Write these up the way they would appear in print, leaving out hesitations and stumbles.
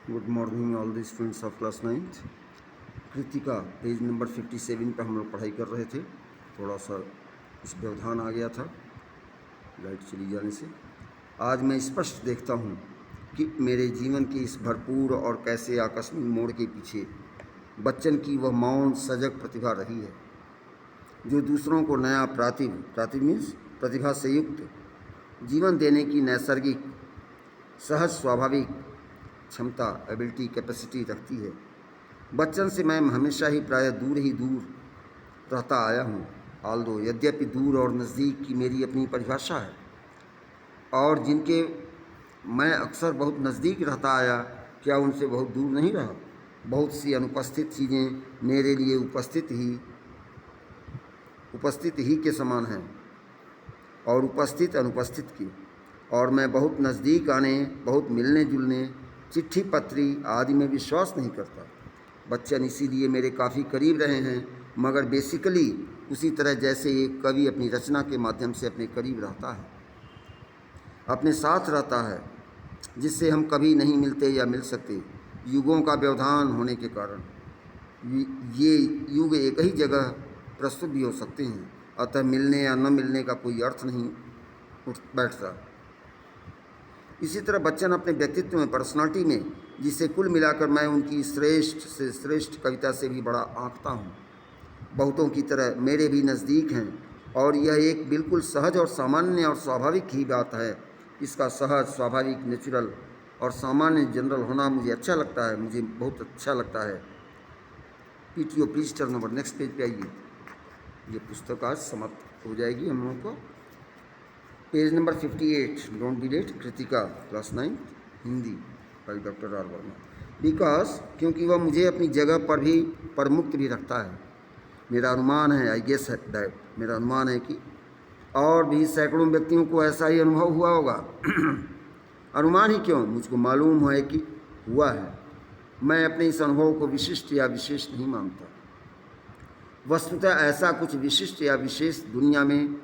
Good morning all the students of class 9th। Kritika page number 57 पर हम लोग पढ़ाई कर रहे थे। थोड़ा सा कुछ व्यवधान आ गया था लाइट चली जाने से। आज मैं स्पष्ट देखता हूँ कि मेरे जीवन की इस भरपूर और कैसे आकस्मिक मोड़ के पीछे बच्चन की वह मौन सजग प्रतिभा रही है, जो दूसरों को नया प्रातिभ मीन्स प्रतिभा से युक्त जीवन देने की नैसर्गिक सहज स्वाभाविक क्षमता एबिलिटी कैपेसिटी रखती है। बच्चन से मैं हमेशा ही प्रायः दूर रहता आया हूँ, ऑल्दो यद्यपि दूर और नज़दीक की मेरी अपनी परिभाषा है, और जिनके मैं अक्सर बहुत नज़दीक रहता आया, क्या उनसे बहुत दूर नहीं रहा। बहुत सी अनुपस्थित चीज़ें मेरे लिए उपस्थित ही के समान हैं और उपस्थित अनुपस्थित की, और मैं बहुत नज़दीक आने, बहुत मिलने जुलने, चिट्ठी पत्री आदि में विश्वास नहीं करता। बच्चन इसीलिए मेरे काफ़ी करीब रहे हैं, मगर बेसिकली उसी तरह जैसे एक कवि अपनी रचना के माध्यम से अपने करीब रहता है, अपने साथ रहता है, जिससे हम कभी नहीं मिलते या मिल सकते, युगों का व्यवधान होने के कारण। ये युग एक ही जगह प्रस्तुत भी हो सकते हैं, अतः मिलने या न मिलने का कोई अर्थ नहीं उठ बैठता। इसी तरह बच्चन अपने व्यक्तित्व में, पर्सनालिटी में, जिसे कुल मिलाकर मैं उनकी श्रेष्ठ से श्रेष्ठ कविता से भी बड़ा आंकता हूँ, बहुतों की तरह मेरे भी नज़दीक हैं, और यह एक बिल्कुल सहज और सामान्य और स्वाभाविक ही बात है। इसका सहज, स्वाभाविक, नेचुरल और सामान्य जनरल होना मुझे अच्छा लगता है, मुझे बहुत अच्छा लगता है। PTO please turn over, next page पे आइए। ये पुस्तक आज समाप्त हो जाएगी हम लोगों को। Page number 58, don't be late, Kritika class 9 Hindi by doctor R Verma. Because क्योंकि वह मुझे अपनी जगह पर भी प्रमुक्त भी रखता है। मेरा अनुमान है, आई गेस दैट, मेरा अनुमान है कि और भी सैकड़ों व्यक्तियों को ऐसा ही अनुभव हुआ होगा। अनुमान ही क्यों, मुझको मालूम है कि हुआ है। मैं अपने इस अनुभव को विशिष्ट या विशेष नहीं मानता। वस्तुतः ऐसा कुछ विशिष्ट या विशेष दुनिया में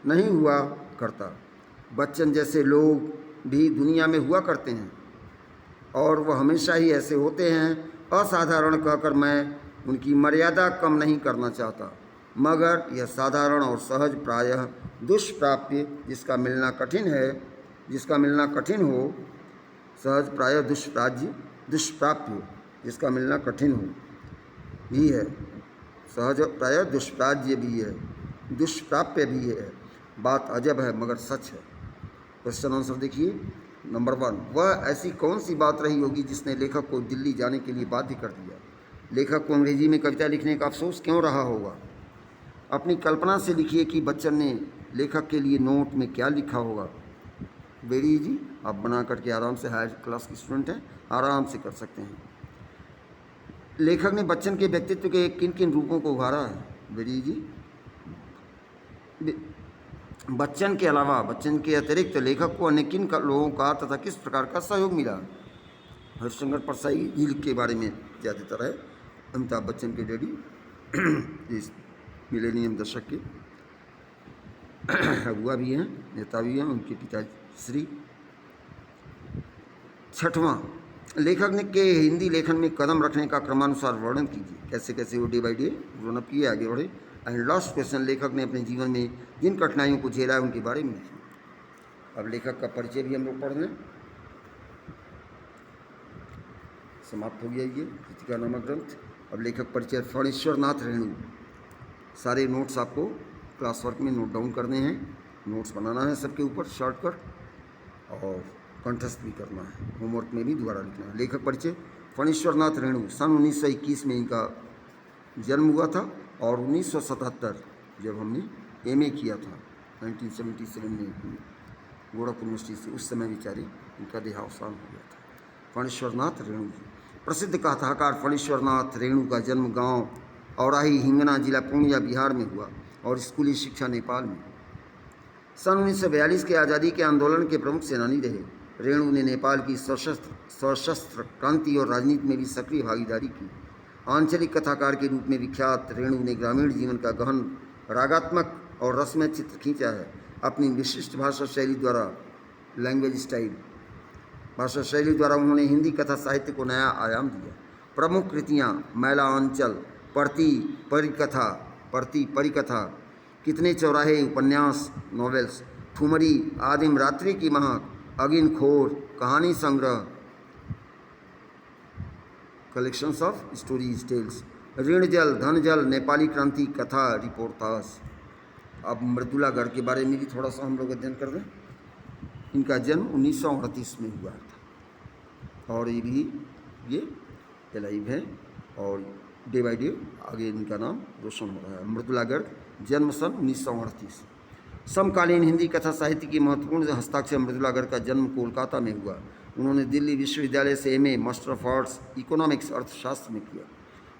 नहीं हुआ करता। बच्चन जैसे लोग भी दुनिया में हुआ करते हैं, और वह हमेशा ही ऐसे होते हैं। असाधारण कहकर मैं उनकी मर्यादा कम नहीं करना चाहता, मगर यह साधारण और सहज, प्रायः दुष्प्राप्य, जिसका मिलना कठिन हो, सहज प्रायः दुष्प्राप्य, जिसका मिलना कठिन हो भी है, सहज प्रायः दुष्प्राप्य भी है, दुष्प्राप्य भी है। बात अजब है मगर सच है। क्वेश्चन आंसर देखिए। नंबर 1, वह ऐसी कौन सी बात रही होगी जिसने लेखक को दिल्ली जाने के लिए बाध्य कर दिया। लेखक को अंग्रेजी में कविता लिखने का अफसोस क्यों रहा होगा। अपनी कल्पना से लिखिए कि बच्चन ने लेखक के लिए नोट में क्या लिखा होगा। वेरी इजी, आप बना करके आराम से, हायर क्लास के स्टूडेंट हैं, आराम से कर सकते हैं। लेखक ने बच्चन के व्यक्तित्व के किन किन रूपों को उभारा है। Very easy. बच्चन के अलावा, बच्चन के अतिरिक्त लेखक को अन्य किन लोगों का तथा किस प्रकार का सहयोग मिला। हरिशंकर परसाई जी के बारे में ज़्यादातर है। अमिताभ बच्चन के डैडी, इस मिलेनियम दशक के अगुआ भी हैं, नेता भी हैं, उनके पिताश्री। 6वां, लेखक ने के हिंदी लेखन में कदम रखने का क्रमानुसार वर्णन कीजिए। कैसे कैसे वो day by day grown up किए, आगे बढ़े। एंड लास्ट क्वेश्चन, लेखक ने अपने जीवन में जिन कठिनाइयों को झेला है उनके बारे में लिखिए। अब लेखक का परिचय भी हम लोग पढ़ लें। समाप्त हो गया ये कृतिका नामक ग्रंथ। अब लेखक परिचय, फणीश्वरनाथ रेणु। सारे नोट्स आपको क्लास वर्क में नोट डाउन करने हैं, नोट्स बनाना है सबके ऊपर शॉर्टकट, और कंठस्थ भी करना है, होमवर्क में भी दोबारा लिखना है। लेखक परिचय, फणीश्वरनाथ रेणु। सन 1921 में इनका जन्म हुआ था, और 1977 जब हमने एमए किया था 1977 में गोरखपुर यूनिवर्सिटी से, उस समय बेचारे इनका देहावसान हो गया था। फणीश्वरनाथ रेणु जी। प्रसिद्ध कथाकार फणीश्वरनाथ रेणु का जन्म गांव औराही, हिंगना, जिला पूर्णिया, बिहार में हुआ, और स्कूली शिक्षा नेपाल में। सन 1942 के आज़ादी के आंदोलन के प्रमुख सेनानी रहे। रेणु ने नेपाल की सशस्त्र क्रांति और राजनीति में भी सक्रिय भागीदारी की। आंचलिक कथाकार के रूप में विख्यात रेणु ने ग्रामीण जीवन का गहन, रागात्मक और रसमय चित्र खींचा है। अपनी विशिष्ट भाषा शैली द्वारा, लैंग्वेज स्टाइल, भाषा शैली द्वारा उन्होंने हिंदी कथा साहित्य को नया आयाम दिया। प्रमुख कृतियाँ मैला अंचल, परती परिकथा, कितने चौराहे उपन्यास नॉवेल्स, ठुमरी, आदिम रात्रि की महक, अगिन खोर, कहानी संग्रह कलेक्शंस ऑफ स्टोरीज टेल्स, ऋण जल, धन जल, नेपाली क्रांति, कथा रिपोर्टाज। अब मृदुलागढ़ के बारे में भी थोड़ा सा हम लोग अध्ययन कर दें। इनका जन्म 1938 में हुआ था और ये एलाइव है और डे बाई डे आगे इनका नाम रोशन हो रहा है। मृदुलागढ़, जन्म सन 1938। समकालीन हिंदी कथा साहित्य की महत्वपूर्ण हस्ताक्षर मृदुलागढ़ का जन्म कोलकाता में हुआ। उन्होंने दिल्ली विश्वविद्यालय से MA, master of arts, economics, अर्थशास्त्र में किया।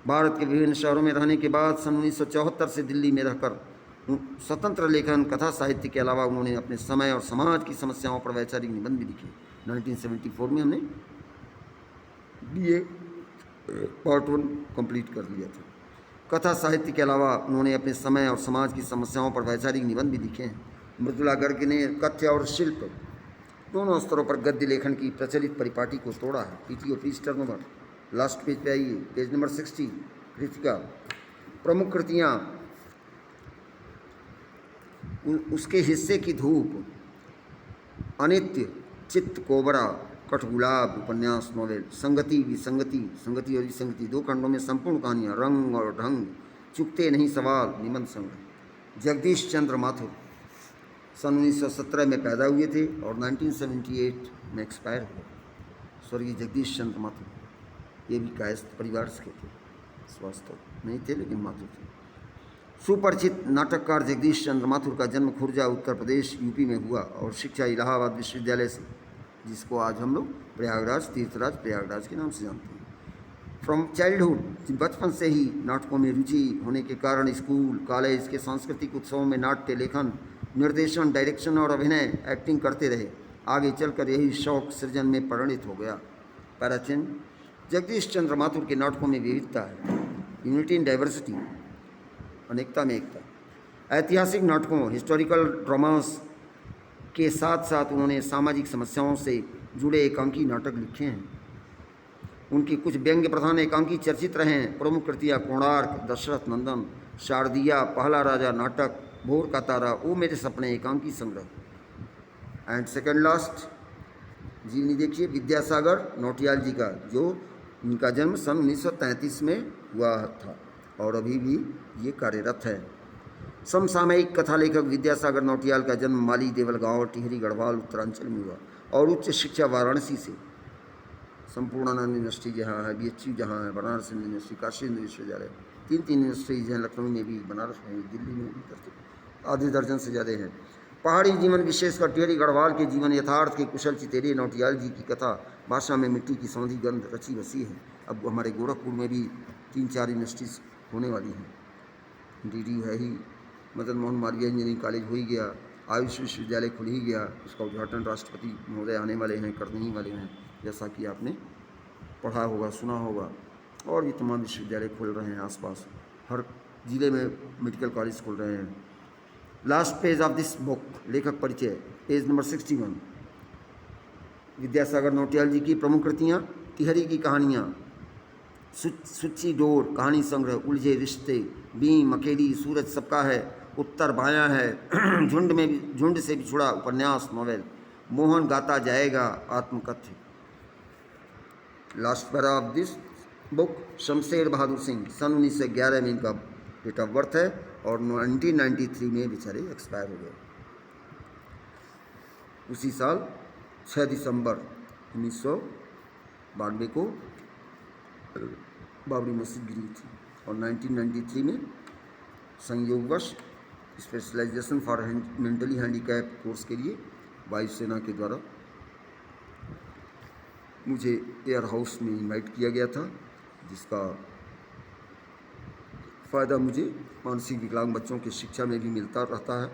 भारत के विभिन्न शहरों में रहने के बाद सन 1974 से दिल्ली में रहकर स्वतंत्र लेखन, कथा साहित्य के अलावा उन्होंने अपने समय और समाज की समस्याओं पर वैचारिक निबंध भी लिखे। 1974 में हमने BA पार्ट 1 कंप्लीट कर लिया था। कथा साहित्य के अलावा उन्होंने अपने समय और समाज की समस्याओं पर वैचारिक निबंध भी लिखे हैं। मृदुलागढ़ ने कथ्य और शिल्प दोनों स्तरों पर गद्य लेखन की प्रचलित परिपाटी को तोड़ा है। PTO please turn over, last page पे आइए, पेज नंबर 60। कृतिका, प्रमुख कृतियाँ उसके हिस्से की धूप, अनित्य, चित्त कोबरा, कठगुलाब उपन्यास नॉवेल, संगति विसंगति, संगति और विसंगति, 2 खंडों में संपूर्ण कहानियाँ, रंग और ढंग, चुकते नहीं सवाल, निबंध संग्रह। जगदीश चंद्र माथुर सन 1917 में पैदा हुए थे और 1978 में एक्सपायर हुए। स्वर्गीय जगदीश चंद्र माथुर ये भी कायस्थ परिवार के थे, स्वास्थ्य नहीं थे लेकिन माथुर थे। सुपरिचित नाटककार जगदीश चंद्र माथुर का जन्म खुर्जा, उत्तर प्रदेश, यूपी में हुआ और शिक्षा इलाहाबाद विश्वविद्यालय से, जिसको आज हम लोग प्रयागराज, तीर्थराज प्रयागराज के नाम से जानते हैं। फ्रॉम चाइल्डहुड, बचपन से ही नाटकों में रुचि होने के कारण स्कूल, कॉलेज के सांस्कृतिक उत्सवों में नाट्य लेखन, निर्देशन, डायरेक्शन और अभिनय, एक्टिंग करते रहे। आगे चलकर यही शौक सृजन में परिणित हो गया। पैराचिन्ह, जगदीश चंद्र माथुर के नाटकों में विविधता है, यूनिटी इन डाइवर्सिटी, अनेकता में एकता। ऐतिहासिक नाटकों, हिस्टोरिकल ड्रामास के साथ साथ उन्होंने सामाजिक समस्याओं से जुड़े एकांकी नाटक लिखे हैं। उनकी कुछ व्यंग्य प्रधान एकांकी चर्चित रहे हैं। प्रमुख कृतियाँ कोणार्क, दशरथ नंदन, शारदिया, पहला राजा नाटक, भोर का तारा, ओ मेरे सपने, एकांकी संग्रह। एंड सेकंड लास्ट जीवनी देखिए विद्यासागर नौटियाल जी का, जो इनका जन्म सन 1933 में हुआ था और अभी भी ये कार्यरत है। समसामयिक कथा लेखक विद्यासागर नौटियाल का जन्म माली देवलगांव, टिहरी गढ़वाल, उत्तरांचल में हुआ और उच्च शिक्षा वाराणसी से, संपूर्णानंद यूनिवर्सिटी जहाँ है, BHU जहाँ है, बनारस हिंदू यूनिवर्सिटी, काशी हिंदू विश्वविद्यालय, 3 यूनिवर्सिटीज़ हैं, लखनऊ में भी, बनारस में भी, दिल्ली में भी करते, आधे दर्जन से ज़्यादा हैं। पहाड़ी जीवन, विशेषकर टिहरी गढ़वाल के जीवन यथार्थ के कुशल चितेरे नौटियाल जी की कथा भाषा में मिट्टी की सौंधी गंध रची बसी है। अब हमारे गोरखपुर में भी 3-4 यूनिवर्सिटीज़ होने वाली हैं। DDU है ही, मदन मोहन मालवीय इंजीनियरिंग कॉलेज हो ही गया, आयुष विश्वविद्यालय खुल ही गया, उसका उद्घाटन राष्ट्रपति महोदय आने वाले हैं, करने ही वाले हैं, जैसा कि आपने पढ़ा होगा, सुना होगा। और भी तमाम विश्वविद्यालय खुल रहे हैं आसपास, हर जिले में मेडिकल कॉलेज खुल रहे हैं। Last page of this book, लेखक परिचय, पेज नंबर 61। विद्यासागर नौटियाल जी की प्रमुख कृतियाँ, टिहरी की कहानियाँ, सुच्ची डोर, कहानी संग्रह, उलझे रिश्ते, बीम, अकेली, सूरज सबका है, उत्तर बायां है, झुंड से बिछुड़ा, उपन्यास novel, Mohan Gata Jayega, Atmakathya. Last para of this book, Shamsher Bahadur Singh, सन 1911 में इनका डेट ऑफ बर्थ है और 1993 में बेचारे एक्सपायर हो गए। उसी साल 6 दिसंबर 1992 को बाबरी मस्जिद गिरी थी और 1993 में संयोगवश specialization for mentally handicap course के लिए वायुसेना के द्वारा मुझे एयर हाउस में इनवाइट किया गया था, जिसका फ़ायदा मुझे मानसिक विकलांग बच्चों की शिक्षा में भी मिलता रहता है।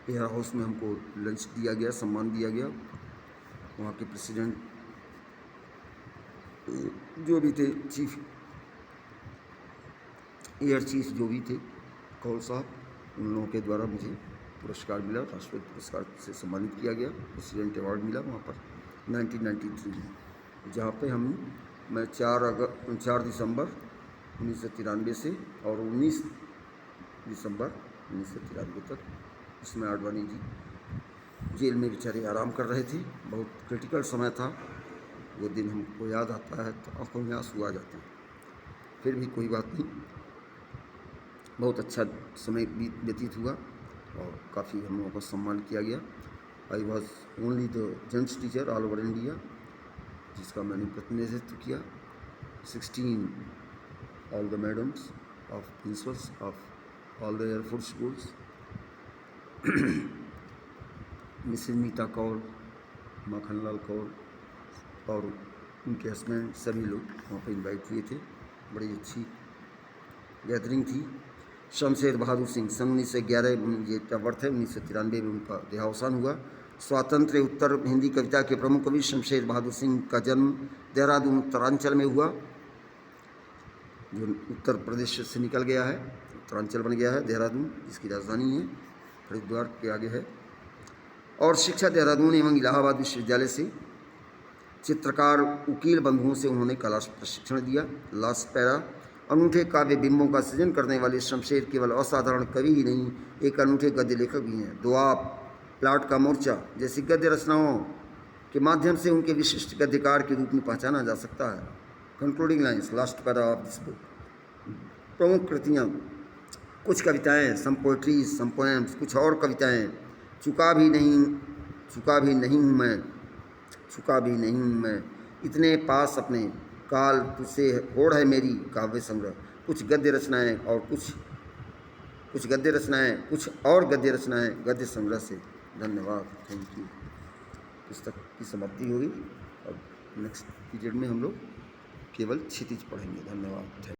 एयर हाउस में हमको लंच दिया गया, सम्मान दिया गया। वहाँ के प्रेसिडेंट जो भी थे, चीफ एयर चीफ जो भी थे, कौल साहब, उन लोगों के द्वारा मुझे पुरस्कार मिला, राष्ट्रपति पुरस्कार से सम्मानित किया गया, प्रेसिडेंट अवार्ड मिला वहाँ पर। 1993 में, जहाँ पे मैं 4 दिसंबर 1993 से और 19 दिसंबर 1993 तक इसमें आडवाणी जी जेल में बेचारे आराम कर रहे थे। बहुत क्रिटिकल समय था, वो दिन हमको याद आता है तो आंखों में आंसू आ जाते हैं। फिर भी कोई बात नहीं, बहुत अच्छा समय व्यतीत हुआ और काफ़ी हम लोगों का सम्मान किया गया। I was only the gents teacher all over India, जिसका मैंने प्रतिनिधित्व किया। 16 all the madams of principals of all the air force schools, Mrs Nita Kaur, Makhanlal Kaur और उनके हस्बैंड, सभी लोग वहाँ पर इनवाइट हुए थे। बड़ी अच्छी गैदरिंग थी। शमशेर बहादुर सिंह सन 1911 ये का वर्थ है, 1993 में उनका देहावसान हुआ। स्वातंत्र्य उत्तर हिंदी कविता के प्रमुख कवि शमशेर बहादुर सिंह का जन्म देहरादून उत्तरांचल में हुआ, जो उत्तर प्रदेश से निकल गया है, उत्तरांचल बन गया है देहरादून, जिसकी राजधानी है, हरिद्वार के आगे है। और शिक्षा देहरादून एवं इलाहाबाद विश्वविद्यालय से। चित्रकार वकील बंधुओं से उन्होंने कला प्रशिक्षण दिया। लास्ट पैरा, अनूठे काव्य बिंबों का सृजन करने वाले शमशेर केवल असाधारण कवि ही नहीं, एक अनूठे गद्य लेखक भी हैं। दुआब, प्लाट का मोर्चा जैसी गद्य रचनाओं के माध्यम से उनके विशिष्ट गद्यकार के रूप में पहचाना जा सकता है। Concluding lines, last para of this book. प्रमुख कृतियाँ, कुछ कविताएँ, सम पोएट्रीज, सम पोएम्स, कुछ और कविताएँ। चुका भी नहीं हूँ मैं, इतने पास अपने, काल तुझसे होड़ है मेरी, काव्य संग्रह। कुछ गद्य रचनाएँ और कुछ और गद्य रचनाएँ गद्य संग्रह से। धन्यवाद, थैंक यू। पुस्तक की समाप्ति होगी और नेक्स्ट पीरियड में हम लोग केवल क्षितिज पढ़ेंगे। धन्यवाद।